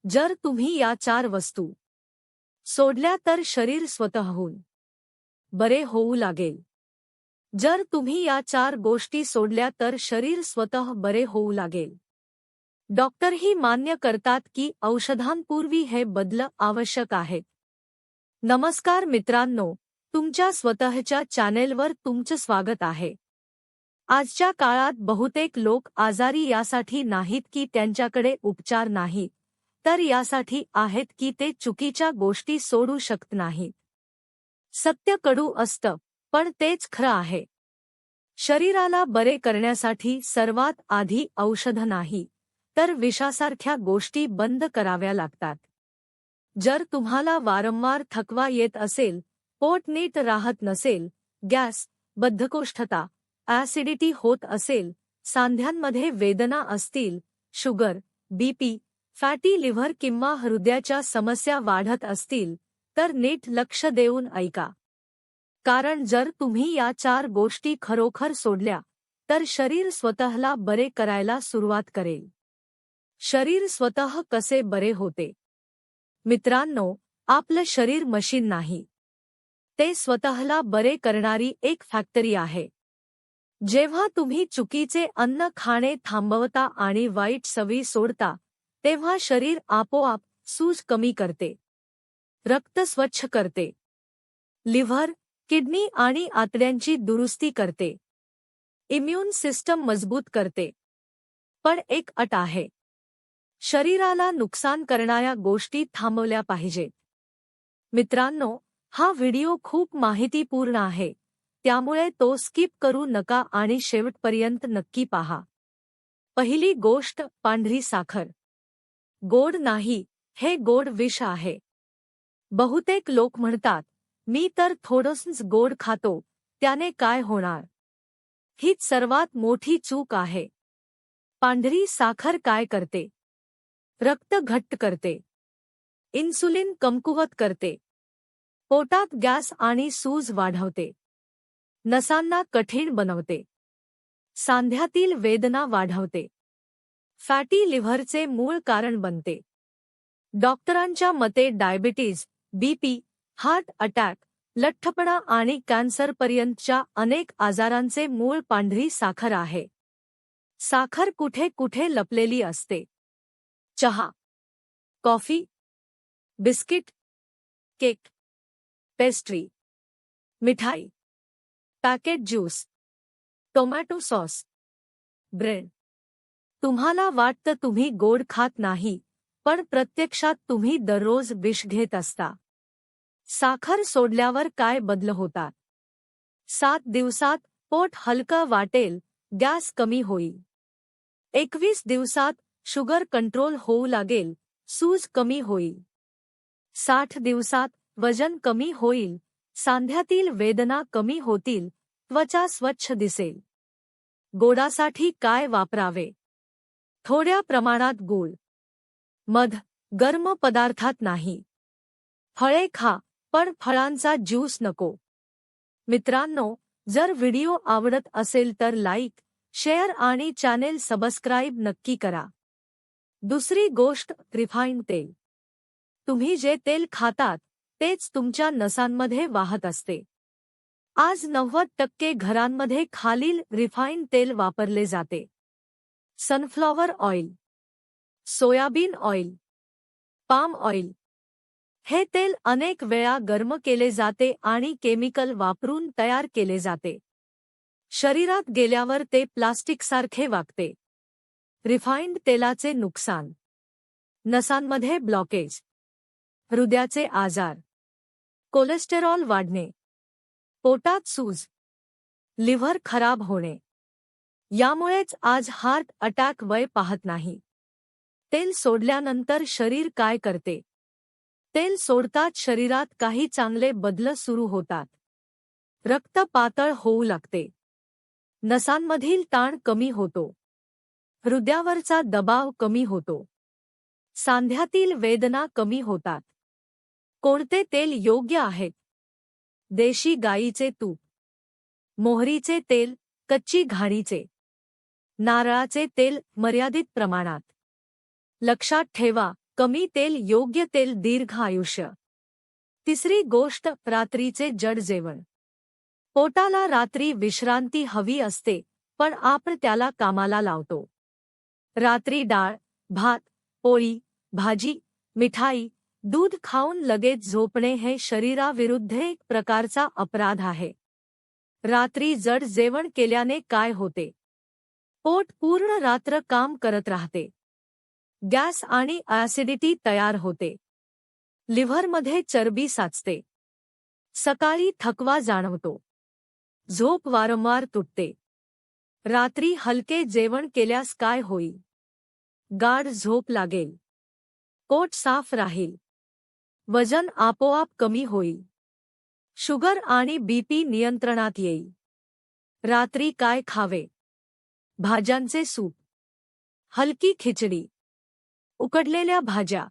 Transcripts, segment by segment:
जर तुम्ही या 4 वस्तू सोडल्या तर शरीर स्वतःहून बरे होऊ लागेल. जर तुम्ही या 4 गोष्टी सोडल्या तर शरीर स्वतः बरे होऊ लागेल. डॉक्टरही मान्य करतात की औषधांपूर्वी हे बदल आवश्यक आहेत. नमस्कार मित्रांनो, तुमच्या स्वतःच्या चॅनेलवर तुमचं स्वागत आहे. आजच्या काळात बहुतेक लोक आजारी यासाठी नाहीत की त्यांच्याकडे उपचार नाहीत, तर यासाठी आहेत की ते चुकीच्या गोष्टी सोडू शकत नाहीत. सत्य कडू असतं, पण तेच खरं आहे. शरीराला बरे करण्यासाठी सर्वात आधी औषध नाही, तर विषासारख्या गोष्टी बंद कराव्या लागतात. जर तुम्हाला वारंवार थकवा येत असेल, पोट नीट राहत नसेल, गॅस, बद्धकोष्ठता, ॲसिडिटी होत असेल, सांध्यांमध्ये वेदना असतील, शुगर, बीपी, फॅटी लिव्हर किंवा हृदयाच्या समस्या वाढत असतील, तर नीट लक्ष देऊन ऐका. कारण जर तुम्ही या 4 गोष्टी खरोखर सोडल्या, तर शरीर स्वतःला बरे करायला सुरुवात करेल. शरीर स्वतः कसे बरे होते? मित्रांनो, आपलं शरीर मशीन नाही. ते स्वतःला बरे करणारी एक फॅक्टरी आहे. जेव्हा तुम्ही चुकीचे अन्न खाणे थांबवता आणि वाईट सवयी सोडता, तेव्हा शरीर आपोआप सूज कमी करते, रक्त स्वच्छ करते, लिव्हर, किडनी आणि आतड्यांची दुरुस्ती करते, इम्यून सिस्टम मजबूत करते. पण एक अट आहे. शरीराला नुकसान करणाऱ्या गोष्टी थांबवल्या पाहिजेत. मित्रांनो, हा व्हिडिओ खूप माहितीपूर्ण आहे, त्यामुळे तो स्किप करू नका आणि शेवटपर्यंत नक्की पहा. पहिली गोष्ट, पांढरी साखर. गोड नाही, हे गोड विष आहे. बहुतेक लोक म्हणतात, मी तर थोडंसंच गोड खातो, त्याने काय होणार? हीच सर्वात मोठी चूक आहे. पांढरी साखर काय करते? रक्त घट्ट करते, इन्सुलिन कमकुवत करते, पोटात गॅस आणि सूज वाढवते, नसांना कठीण बनवते, सांध्यातील वेदना वाढवते, फॅटी लिव्हरचे मूळ कारण बनते. डॉक्टरांच्या मते डायबिटीज, बीपी, हार्ट अटॅक, लठ्ठपणा आणि कॅन्सरपर्यंतच्या अनेक आजारांचे मूळ पांढरी साखर आहे. साखर कुठे कुठे लपलेली असते? चहा, कॉफी, बिस्किट, केक, पेस्ट्री, मिठाई, packet juice, tomato sauce, bread. तुम्हाला वाटतं तुम्ही गोड खात नाही, पण प्रत्यक्षात तुम्ही दररोज विष घेत असता. साखर सोडल्यावर काय बदल होतात? 7 दिवसात पोट हलकं वाटेल, गॅस कमी होईल. 21 दिवसात शुगर कंट्रोल होऊ लागेल, सूज कमी होईल. 60 दिवसात वजन कमी होईल, सांध्यातील वेदना कमी होतील, त्वचा स्वच्छ दिसेल. गोडासाठी काय वापरावे? थोड्या प्रमाणात गूळ, मध, गरम पदार्थात नाही. फळे खा, पण फळांचा ज्यूस नको. मित्रांनो, जर व्हिडिओ आवडत असेल तर लाईक, शेअर आणि चॅनेल सबस्क्राईब नक्की करा. दुसरी गोष्ट, रिफाइंड तेल. तुम्ही जे तेल खातात, तेच तुमच्या नसांमध्ये वाहत असते. आज 90% घरांमध्ये खालील रिफाइंड तेल वापरले जाते. Sunflower oil, soybean oil, palm oil. हे तेल अनेक वेळा गरम केले जाते आणि केमिकल वापरून तयार केले जाते. शरीरात गेल्यावर ते प्लास्टिकसारखे वागते. रिफाइंड तेलाचे नुकसान: नसांमध्ये ब्लॉकेज, हृदयाचे आजार, कोलेस्टेरॉल वाढणे, पोटात सूज, लिव्हर खराब होणे. यामुळेच आज हार्ट अटॅक वय पाहत नाही. तेल सोडल्यानंतर शरीर काय करते? तेल सोडताच शरीरात काही चांगले बदल सुरू होतात. रक्त पातळ होऊ लागते, नसांमधील ताण कमी होतो, हृदयावरचा दबाव कमी होतो, सांध्यातील वेदना कमी होतात. कोणते तेल योग्य आहेत? देशी गाईचे तूप, मोहरीचे तेल, कच्ची घाणीचे, नारळाचे तेल मर्यादित प्रमाणात. लक्षात ठेवा, कमी तेल योग्य तेल दीर्घ आयुष्य. तिसरी गोष्ट रात्रीचे जड जेवण. पोटाला रात्री विश्रांती हवी असते, पण आपण त्याला कामाला लावतो. रात्री डाळ, भात, पोळी, भाजी, मिठाई, दूध खाऊन लगेच झोपणे हे शरीराविरुद्ध एक प्रकारचा अपराध आहे. रात्री जड जेवण केल्याने काय होते? पोट पूर्ण रात्र काम करत राहते. गॅस आणि ॲसिडिटी तयार होते. लिव्हरमध्ये चरबी साचते. सकाळी थकवा जाणवतो. झोप वारंवार तुटते. रात्री हलके जेवण केल्यास काय होईल? गाढ झोप लागेल. पोट साफ राहील. वजन आपोआप कमी होईल. शुगर आणि बीपी नियंत्रणात येईल. रात्री काय खावे? भाज्यांचे सूप, हलकी खिचडी, उकडलेल्या भाज्या.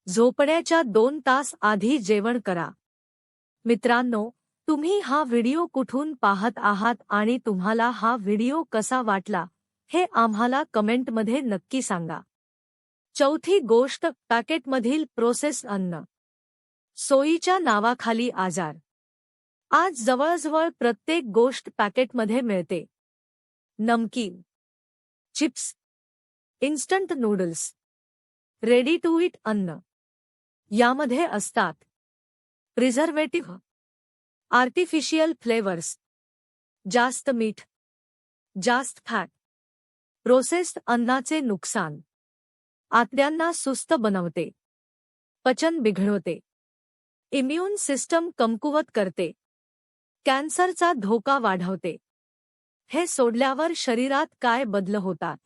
झोपण्याच्या 2 तास आधी जेवण करा. मित्रांनो, तुम्ही हा व्हिडिओ कुठून पाहत आहात आणि तुम्हाला हा व्हिडिओ कसा वाटला हे आम्हाला कमेंटमध्ये नक्की सांगा. चौथी गोष्ट पॅकेटमधील प्रोसेस्ड अन्न. सोयीच्या नावाखाली आजार. आज जवळजवळ प्रत्येक गोष्ट पॅकेटमध्ये मिळते. नमकीन, chips, instant noodles, ready to eat अन्न. यामध्ये असतात प्रिझर्वेटिव्ह, आर्टिफिशियल फ्लेवर्स, जास्त मीठ, जास्त फॅट. प्रोसेस्ड अन्नाचे नुकसान. आतड्यांना सुस्त बनवते. पचन बिघडवते. इम्युन सिस्टम कमकुवत करते. कॅन्सरचा धोका वाढवते. हे सोडल्यावर शरीरात काय बदल होतात?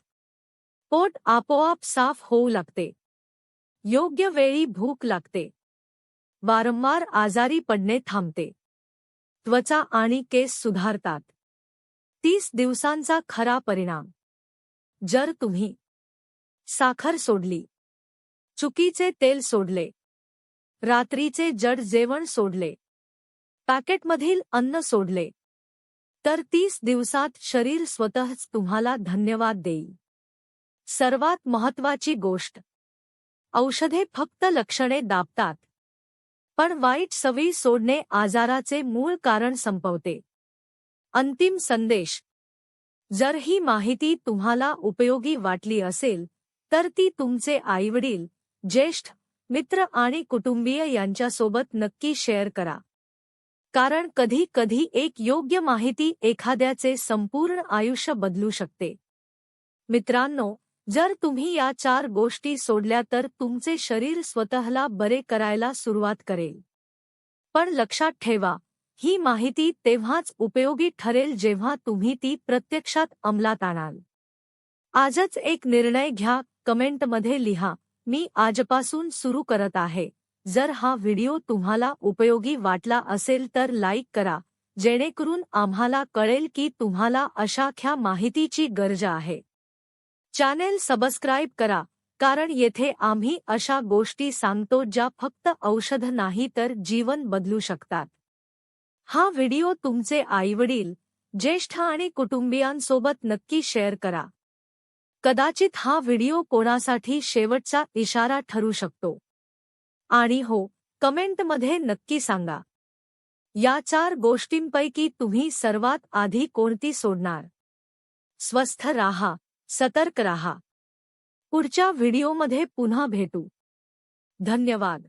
पोट आपोआप साफ होऊ लागते. योग्य वेळी भूक लागते. वारंवार आजारी पडणे थांबते. त्वचा आणि केस सुधारतात. 30 दिवसांचा खरा परिणाम. जर तुम्ही साखर सोडली, चुकीचे तेल सोडले, रात्रीचे जड जेवण सोडले, पॅकेटमधील अन्न सोडले, तर 30 दिवसात शरीर स्वतःच तुम्हाला धन्यवाद देईल. सर्वात महत्त्वाची गोष्ट, औषधे फक्त लक्षणे दाबतात, पण वाईट सवयी सोडणे आजाराचे मूळ कारण संपवते. अंतिम संदेश. जर ही माहिती तुम्हाला उपयोगी वाटली असेल तर ती तुमचे आईवडील, ज्येष्ठ मित्र आणि कुटुंबीय यांच्यासोबत नक्की शेअर करा. कारण कधी कधी एक योग्य माहिती एखाद्याचे संपूर्ण आयुष्य बदलू शकते. मित्रांनो, जर तुम्ही या 4 गोष्टी सोडल्या तर तुमचे शरीर स्वतःला बरे करायला सुरुवात करेल. पण लक्षात ठेवा, ही माहिती तेव्हाच उपयोगी ठरेल जेव्हा तुम्ही ती प्रत्यक्षात अंमलात आणाल. आजच एक निर्णय घ्या. कमेंटमध्ये लिहा, मी आजपासून सुरू करत आहे. जर हा व्हिडिओ तुम्हाला उपयोगी वाटला असेल तर लाईक करा, जेणेकरून आम्हाला कळेल की तुम्हाला अशाख्या माहितीची गरज आहे. चॅनेल सबस्क्राईब करा, कारण येथे आम्ही अशा गोष्टी सांगतो ज्या फक्त औषध नाही तर जीवन बदलू शकतात. हा व्हिडिओ तुमचे आईवडील, ज्येष्ठ आणि कुटुंबियांसोबत नक्की शेअर करा. कदाचित हा व्हिडिओ कोणासाठी शेवटचा इशारा ठरू शकतो. आणि हो, कमेंटमध्ये नक्की सांगा, या 4 गोष्टींपैकी तुम्ही सर्वात आधी कोणती सोडणार? स्वस्थ राहा, सतर्क राहा. पुढच्या व्हिडिओमध्ये पुन्हा भेटू. धन्यवाद.